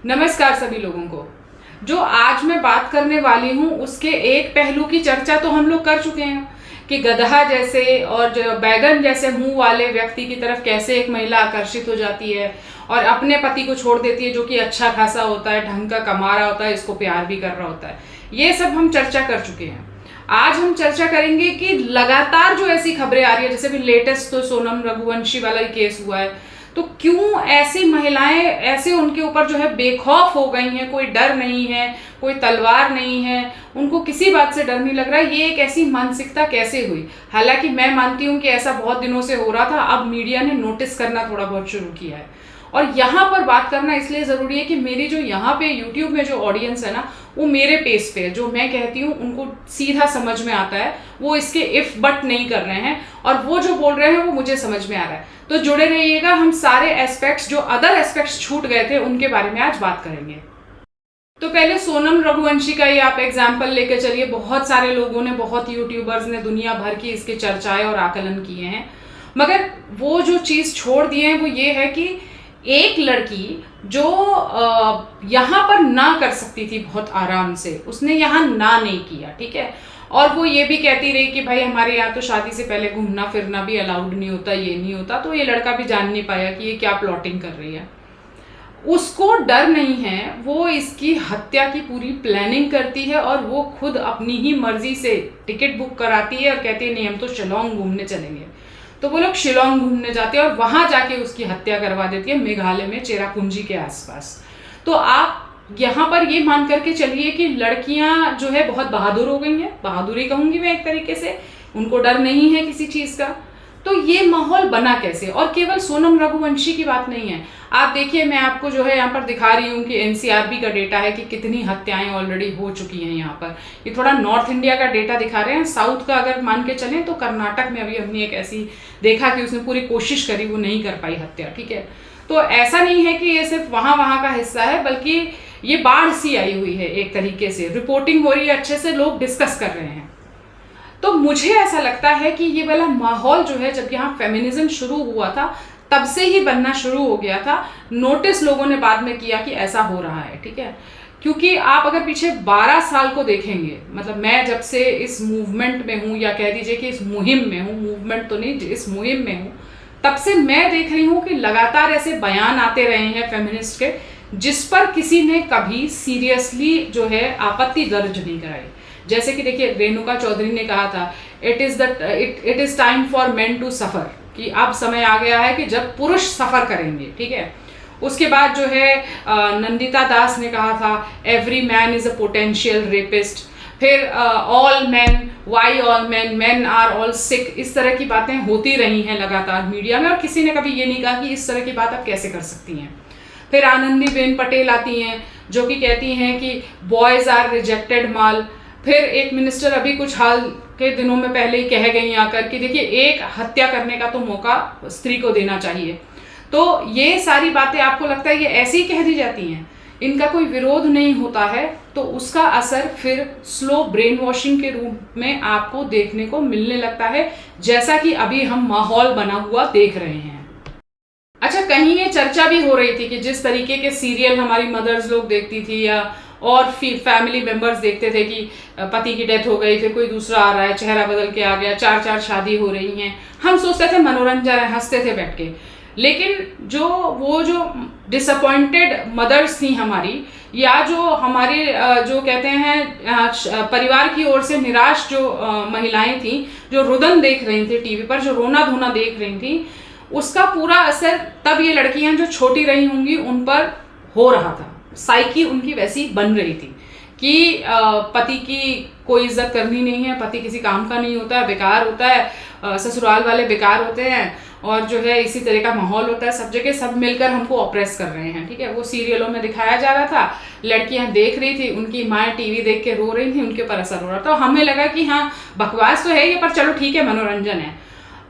नमस्कार सभी लोगों को। जो आज मैं बात करने वाली हूँ उसके एक पहलू की चर्चा तो हम लोग कर चुके हैं कि गधा जैसे और जो बैगन जैसे मुंह वाले व्यक्ति की तरफ कैसे एक महिला आकर्षित हो जाती है और अपने पति को छोड़ देती है जो कि अच्छा खासा होता है, ढंग का कमा रहा होता है, इसको प्यार भी कर रहा होता है। ये सब हम चर्चा कर चुके हैं। आज हम चर्चा करेंगे कि लगातार जो ऐसी खबरें आ रही है, जैसे भी लेटेस्ट तो सोनम रघुवंशी वाला ही केस हुआ है, तो क्यों ऐसी महिलाएं ऐसे उनके ऊपर जो है बेखौफ हो गई हैं, कोई डर नहीं है, कोई तलवार नहीं है, उनको किसी बात से डर नहीं लग रहा है। ये एक ऐसी मानसिकता कैसे हुई? हालांकि मैं मानती हूँ कि ऐसा बहुत दिनों से हो रहा था, अब मीडिया ने नोटिस करना थोड़ा बहुत शुरू किया है। और यहाँ पर बात करना इसलिए ज़रूरी है कि मेरी जो यहाँ पे यूट्यूब में जो ऑडियंस है ना, वो मेरे पेस पे है। जो मैं कहती हूँ उनको सीधा समझ में आता है, वो इसके इफ बट नहीं कर रहे हैं, और वो जो बोल रहे हैं वो मुझे समझ में आ रहा है। तो जुड़े रहिएगा, हम सारे एस्पेक्ट्स, जो अदर एस्पेक्ट्स छूट गए थे, उनके बारे में आज बात करेंगे। तो पहले सोनम रघुवंशी का ही आप एग्जाम्पल लेकर चलिए। बहुत सारे लोगों ने, बहुत यूट्यूबर्स ने दुनिया भर की इसके चर्चाएं और आकलन किए हैं, मगर वो जो चीज़ छोड़ दिए हैं वो ये है कि एक लड़की जो यहाँ पर ना कर सकती थी बहुत आराम से, उसने यहाँ ना नहीं किया, ठीक है। और वो ये भी कहती रही कि भाई हमारे यहाँ तो शादी से पहले घूमना फिरना भी अलाउड नहीं होता, ये नहीं होता। तो ये लड़का भी जान नहीं पाया कि ये क्या प्लॉटिंग कर रही है। उसको डर नहीं है, वो इसकी हत्या की पूरी प्लानिंग करती है और वो खुद अपनी ही मर्जी से टिकट बुक कराती है और कहती है नहीं हम तो शिलोंग घूमने चलेंगे। तो वो लोग शिलोंग घूमने जाते हैं और वहां जाके उसकी हत्या करवा देती है, मेघालय में चेरापूंजी के आसपास। तो आप यहाँ पर ये मान करके चलिए कि लड़कियां जो है बहुत बहादुर हो गई हैं, बहादुरी कहूंगी मैं एक तरीके से, उनको डर नहीं है किसी चीज का। तो ये माहौल बना कैसे? और केवल सोनम रघुवंशी की बात नहीं है। आप देखिए, मैं आपको जो है यहाँ पर दिखा रही हूँ कि एनसीआरबी का डेटा है कि कितनी हत्याएं ऑलरेडी हो चुकी हैं यहाँ पर। ये थोड़ा नॉर्थ इंडिया का डेटा दिखा रहे हैं। साउथ का अगर मान के चलें तो कर्नाटक में अभी हमने एक ऐसी देखा कि उसने पूरी कोशिश करी, वो नहीं कर पाई हत्या, ठीक है। तो ऐसा नहीं है कि ये सिर्फ वहाँ वहाँ का हिस्सा है, बल्कि ये बाढ़ सी आई हुई है। एक तरीके से रिपोर्टिंग हो रही है, अच्छे से लोग डिस्कस कर रहे हैं। तो मुझे ऐसा लगता है कि ये वाला माहौल जो है, जब यहाँ फेमिनिज्म शुरू हुआ था तब से ही बनना शुरू हो गया था। नोटिस लोगों ने बाद में किया कि ऐसा हो रहा है, ठीक है। क्योंकि आप अगर पीछे 12 साल को देखेंगे, मतलब मैं जब से इस मूवमेंट में हूँ, या कह दीजिए कि इस मुहिम में हूँ, मूवमेंट तो नहीं, इस मुहिम में हूँ, तब से मैं देख रही हूँ कि लगातार ऐसे बयान आते रहे हैं फेमिनिस्ट के, जिस पर किसी ने कभी सीरियसली जो है आपत्ति दर्ज नहीं कराई। जैसे कि देखिए, रेणुका चौधरी ने कहा था it is time for men to suffer, कि अब समय आ गया है कि जब पुरुष सफर करेंगे, ठीक है। उसके बाद जो है नंदिता दास ने कहा था every man is a potential rapist. फिर all man, why all man, man are all sick. इस तरह की बातें होती रही हैं लगातार मीडिया में, और किसी ने कभी ये नहीं कहा कि इस तरह की बात आप कैसे कर सकती हैं। फिर आनंदीबेन पटेल आती हैं जो कि कहती हैं कि बॉयज आर रिजेक्टेड माल। फिर एक मिनिस्टर अभी कुछ हाल के दिनों में पहले ही कह गई आकर कि देखिए, एक हत्या करने का तो मौका स्त्री को देना चाहिए। तो ये सारी बातें आपको लगता है ये ऐसे ही कह दी जाती हैं, इनका कोई विरोध नहीं होता है, तो उसका असर फिर स्लो ब्रेन वॉशिंग के रूप में आपको देखने को मिलने लगता है, जैसा कि अभी हम माहौल बना हुआ देख रहे हैं। अच्छा, कहीं ये चर्चा भी हो रही थी कि जिस तरीके के सीरियल हमारी मदर्स लोग देखती थी, या और फैमिली मेंबर्स देखते थे कि पति की डेथ हो गई, फिर कोई दूसरा आ रहा है, चेहरा बदल के आ गया, 4-4 शादी हो रही हैं, हम सोचते थे मनोरंजन है, हंसते थे बैठ के। लेकिन वो जो डिसअपॉइंटेड मदर्स थी हमारी, या जो हमारे जो कहते हैं परिवार की ओर से निराश जो महिलाएं थी, जो रुदन देख रही थी टीवी पर, जो रोना धोना देख रही थी, उसका पूरा असर तब ये लड़कियां जो छोटी रही होंगी उन पर हो रहा था। साइकी उनकी वैसी बन रही थी कि पति की कोई इज्जत करनी नहीं है, पति किसी काम का नहीं होता है, बेकार होता है, ससुराल वाले बेकार होते हैं, और जो है इसी तरह का माहौल होता है सब जगह, सब मिलकर हमको ऑप्रेस कर रहे हैं, ठीक है। वो सीरियलों में दिखाया जा रहा था, लड़कियां देख रही थी, उनकी माएँ टीवी देख के रो रही थी, उनके ऊपर असर हो रहा था। तो हमें लगा कि हाँ, बकवास तो है ये, पर चलो ठीक है, मनोरंजन है।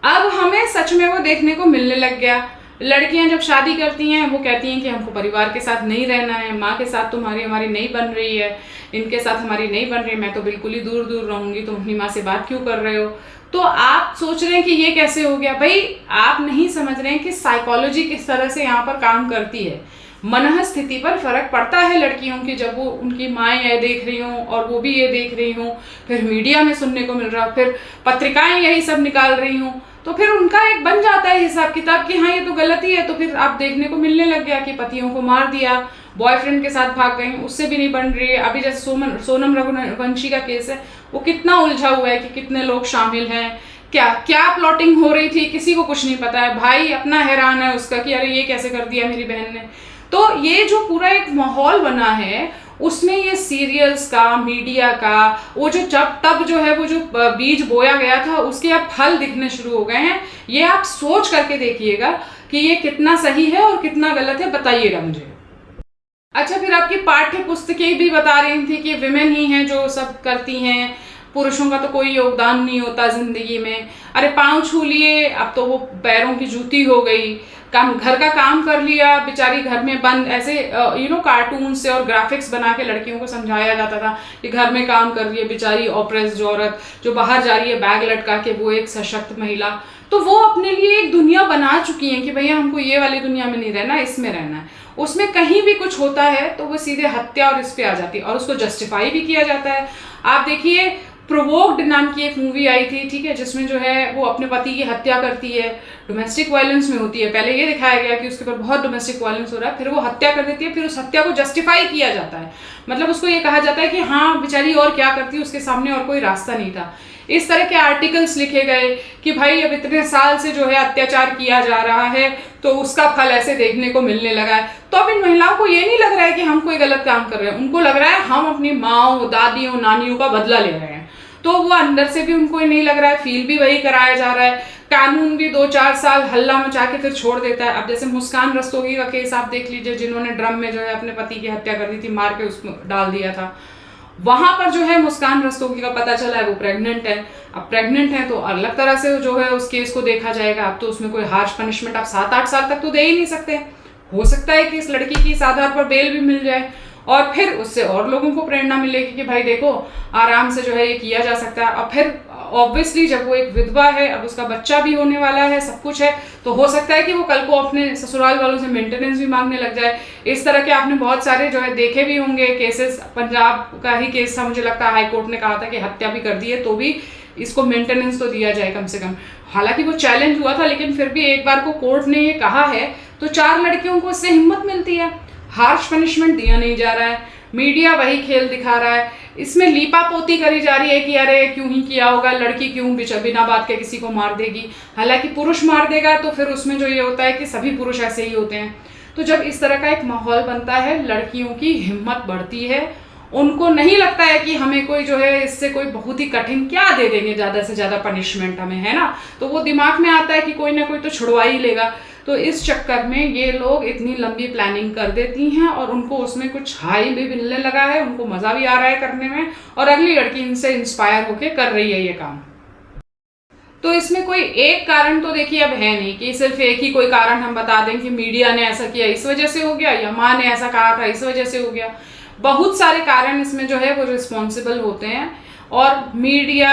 अब हमें सच में वो देखने को मिलने लग गया। लड़कियां जब शादी करती हैं वो कहती हैं कि हमको परिवार के साथ नहीं रहना है, माँ के साथ तुम्हारी हमारी नहीं बन रही है, इनके साथ हमारी नहीं बन रही है, मैं तो बिल्कुल ही दूर दूर रहूंगी, तुम अपनी माँ से बात क्यों कर रहे हो। तो आप सोच रहे हैं कि ये कैसे हो गया? भाई, आप नहीं समझ रहे हैं कि साइकोलॉजी किस तरह से यहाँ पर काम करती है। मनः स्थिति पर फर्क पड़ता है लड़कियों की, जब वो उनकी माएँ ये देख रही हों और वो भी ये देख रही हों, फिर मीडिया में सुनने को मिल रहा, फिर पत्रिकाएं यही सब निकाल रही हों, तो फिर उनका एक बन जाता है हिसाब किताब कि हाँ ये तो गलती है। तो फिर आप देखने को मिलने लग गया कि पतियों को मार दिया, बॉयफ्रेंड के साथ भाग गई, उससे भी नहीं बन रही है। अभी जैसे सोनम रघुवंशी का केस है, वो कितना उलझा हुआ है कि कितने लोग शामिल हैं, क्या क्या प्लॉटिंग हो रही थी, किसी को कुछ नहीं पता है। भाई अपना हैरान है उसका कि अरे ये कैसे कर दिया मेरी बहन ने। तो ये जो पूरा एक माहौल बना है, उसमें ये सीरियल्स का, मीडिया का, वो जो तब जो है वो जो बीज बोया गया था, उसके अब फल दिखने शुरू हो गए हैं। ये आप सोच करके देखिएगा कि ये कितना सही है और कितना गलत है, बताइएगा मुझे। अच्छा, फिर आपकी पाठ्य पुस्तकें भी बता रही थी कि विमेन ही हैं जो सब करती हैं, पुरुषों का तो कोई योगदान नहीं होता जिंदगी में। अरे पाँव छू लिए, अब तो वो पैरों की जूती हो गई। काम, घर का काम कर लिया, बेचारी घर में बंद, ऐसे कार्टून से और ग्राफिक्स बना के लड़कियों को समझाया जाता था कि घर में काम कर रही है बेचारी ऑप्रेस्ड औरत, जो बाहर जा रही है बैग लटका के वो एक सशक्त महिला। तो वो अपने लिए एक दुनिया बना चुकी हैं कि भैया हमको ये वाली दुनिया में नहीं रहना, इसमें रहना है। उसमें कहीं भी कुछ होता है तो वो सीधे हत्या और इस पे आ जाती है, और उसको जस्टिफाई भी किया जाता है। आप देखिए, प्रोवोक्ड नाम की एक मूवी आई थी, ठीक है, जिसमें जो है वो अपने पति की हत्या करती है, डोमेस्टिक वायलेंस में होती है। पहले ये दिखाया गया कि उसके ऊपर बहुत डोमेस्टिक वायलेंस हो रहा है, फिर वो हत्या कर देती है, फिर उस हत्या को जस्टिफाई किया जाता है। मतलब उसको ये कहा जाता है कि हाँ बेचारी और क्या करती है, उसके सामने और कोई रास्ता नहीं था। इस तरह के आर्टिकल्स लिखे गए कि भाई अब इतने साल से जो है अत्याचार किया जा रहा है तो उसका फल ऐसे देखने को मिलने लगा है। तो अब इन महिलाओं को ये नहीं लग रहा है कि हम कोई गलत काम कर रहे हैं, उनको लग रहा है हम अपनी माँओं, दादियों, नानियों का बदला ले रहे हैं। तो वो अंदर से भी उनको नहीं लग रहा है, फील भी वही कराया जा रहा है। कानून भी 2-4 साल हल्ला मचा के फिर छोड़ देता है। अब जैसे मुस्कान रस्तोगी का केस आप देख लीजिए, जिन्होंने ड्रम में जो है अपने पति की हत्या कर दी थी, मार के उसमें डाल दिया था। वहां पर जो है मुस्कान रस्तोगी का पता चला है वो प्रेग्नेंट है। अब प्रेग्नेंट है तो अलग तरह से जो है उस केस को देखा जाएगा। अब तो उसमें कोई हार्श पनिशमेंट आप 7-8 साल तक तो दे ही नहीं सकते। हो सकता है कि इस लड़की की इस आधार पर बेल भी मिल जाए और फिर उससे और लोगों को प्रेरणा मिलेगी कि भाई देखो आराम से जो है ये किया जा सकता है। और फिर ऑब्वियसली जब वो एक विधवा है, अब उसका बच्चा भी होने वाला है, सब कुछ है, तो हो सकता है कि वो कल को अपने ससुराल वालों से मेंटेनेंस भी मांगने लग जाए। इस तरह के आपने बहुत सारे जो है देखे भी होंगे केसेस। पंजाब का ही केस था, मुझे लगता है हाई कोर्ट ने कहा था कि हत्या भी कर दी है तो भी इसको मेंटेनेंस तो दिया जाए कम से कम। हालांकि वो चैलेंज हुआ था, लेकिन फिर भी एक बार को कोर्ट ने ये कहा है तो 4 लड़कियों को इससे हिम्मत मिलती है। हार्श पनिशमेंट दिया नहीं जा रहा है, मीडिया वही खेल दिखा रहा है, इसमें लीपापोती करी जा रही है कि अरे क्यों ही किया होगा, लड़की क्यों बिना बात के किसी को मार देगी। हालांकि पुरुष मार देगा तो फिर उसमें जो ये होता है कि सभी पुरुष ऐसे ही होते हैं। तो जब इस तरह का एक माहौल बनता है, लड़कियों की हिम्मत बढ़ती है, उनको नहीं लगता है कि हमें कोई जो है इससे कोई बहुत ही कठिन क्या दे देंगे ज़्यादा से ज़्यादा पनिशमेंट हमें, है ना। तो वो दिमाग में आता है कि कोई ना कोई तो छुड़वा ही लेगा। तो इस चक्कर में ये लोग इतनी लंबी प्लानिंग कर देती हैं और उनको उसमें कुछ हाई भी मिलने लगा है, उनको मज़ा भी आ रहा है करने में, और अगली लड़की इनसे इंस्पायर होके कर रही है ये काम। तो इसमें कोई एक कारण तो देखिए अब है नहीं कि सिर्फ एक ही कोई कारण हम बता दें कि मीडिया ने ऐसा किया इस वजह से हो गया, या माँ ने ऐसा कहा था इस वजह से हो गया। बहुत सारे कारण इसमें जो है वो रिस्पॉन्सिबल होते हैं, और मीडिया,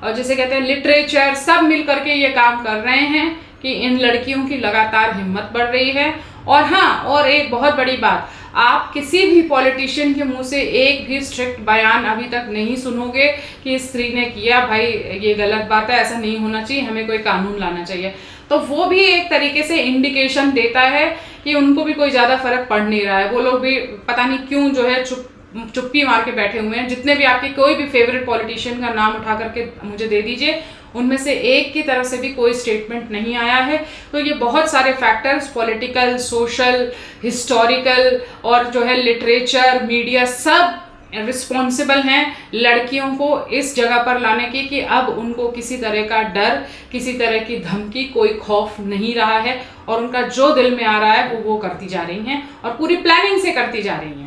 जैसे कहते हैं लिटरेचर, सब मिल करके ये काम कर रहे हैं कि इन लड़कियों की लगातार हिम्मत बढ़ रही है। और हाँ, और एक बहुत बड़ी बात, आप किसी भी पॉलिटिशियन के मुंह से एक भी स्ट्रिक्ट बयान अभी तक नहीं सुनोगे कि स्त्री ने किया, भाई ये गलत बात है, ऐसा नहीं होना चाहिए, हमें कोई कानून लाना चाहिए। तो वो भी एक तरीके से इंडिकेशन देता है कि उनको भी कोई ज़्यादा फर्क पड़ नहीं रहा है। वो लोग भी पता नहीं क्यों जो है चुप्पी मार के बैठे हुए हैं। जितने भी आपके कोई भी फेवरेट पॉलिटिशियन का नाम उठा करके मुझे दे दीजिए, उनमें से एक की तरफ से भी कोई स्टेटमेंट नहीं आया है। तो ये बहुत सारे फैक्टर्स, पॉलिटिकल, सोशल, हिस्टोरिकल और जो है लिटरेचर, मीडिया, सब रिस्पॉन्सिबल हैं लड़कियों को इस जगह पर लाने की कि अब उनको किसी तरह का डर, किसी तरह की धमकी, कोई खौफ नहीं रहा है, और उनका जो दिल में आ रहा है वो करती जा रही हैं और पूरी प्लानिंग से करती जा रही हैं।